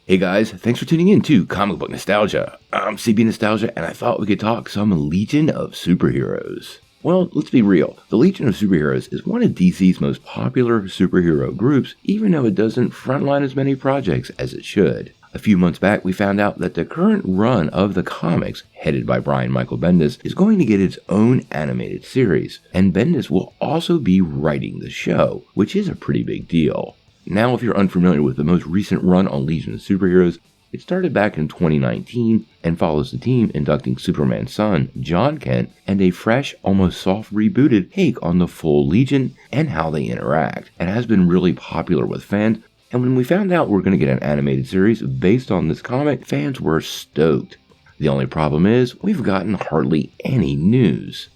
Hey guys, thanks for tuning in to Comic Book Nostalgia. I'm CB Nostalgia, and I thought we could talk some Legion of Superheroes. Well, let's be real. The Legion of Superheroes is one of DC's most popular superhero groups, even though it doesn't frontline as many projects as it should. A few months back, we found out that the current run of the comics, headed by Brian Michael Bendis, is going to get its own animated series, and Bendis will also be writing the show, which is a pretty big deal. Now, if you're unfamiliar with the most recent run on Legion of Superheroes, it started back in 2019 and follows the team inducting Superman's son, John Kent, and a fresh, almost soft rebooted take on the full Legion and how they interact. It has been really popular with fans, and when we found out we're going to get an animated series based on this comic, fans were stoked. The only problem is, we've gotten hardly any news.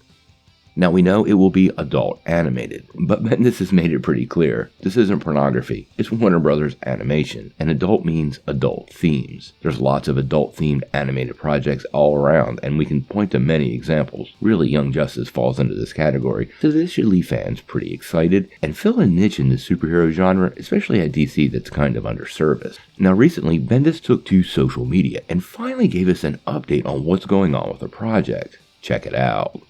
Now we know it will be adult animated, but Bendis has made it pretty clear. This isn't pornography, it's Warner Brothers animation, and adult means adult themes. There's lots of adult themed animated projects all around, and we can point to many examples. Really, Young Justice falls into this category, so this should leave fans pretty excited and fill a niche in the superhero genre, especially at DC that's kind of underserviced. Now recently, Bendis took to social media and finally gave us an update on what's going on with the project. Check it out.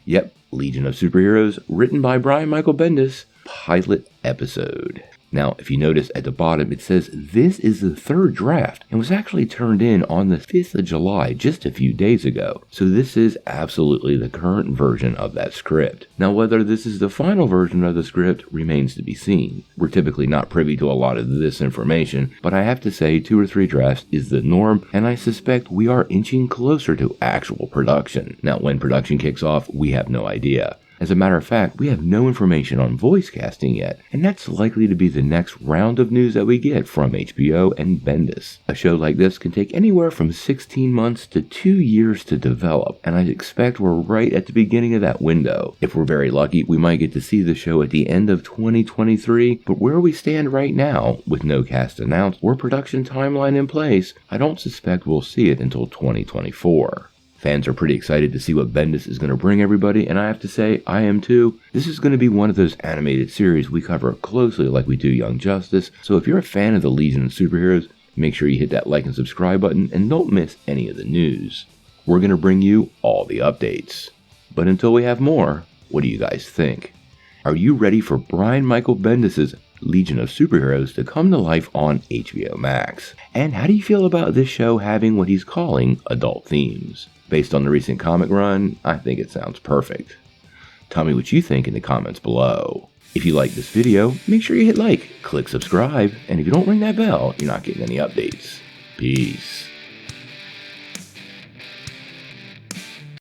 Yep, Legion of Superheroes, written by Brian Michael Bendis, pilot episode. Now, if you notice at the bottom, it says this is the third draft and was actually turned in on the 5th of July, just a few days ago. So this is absolutely the current version of that script. Now, whether this is the final version of the script remains to be seen. We're typically not privy to a lot of this information, but I have to say 2 or 3 drafts is the norm, and I suspect we are inching closer to actual production. Now, when production kicks off, we have no idea. As a matter of fact, we have no information on voice casting yet, and that's likely to be the next round of news that we get from HBO and Bendis. A show like this can take anywhere from 16 months to 2 years to develop, and I expect we're right at the beginning of that window. If we're very lucky, we might get to see the show at the end of 2023, but where we stand right now, with no cast announced or production timeline in place, I don't suspect we'll see it until 2024. Fans are pretty excited to see what Bendis is going to bring everybody, and I have to say, I am too. This is going to be one of those animated series we cover closely like we do Young Justice, so if you're a fan of the Legion of Superheroes, make sure you hit that like and subscribe button and don't miss any of the news. We're going to bring you all the updates. But until we have more, what do you guys think? Are you ready for Brian Michael Bendis' Legion of Superheroes to come to life on HBO Max? And how do you feel about this show having what he's calling adult themes? Based on the recent comic run, I think it sounds perfect. Tell me what you think in the comments below. If you like this video, make sure you hit like, click subscribe, and if you don't ring that bell, you're not getting any updates. Peace.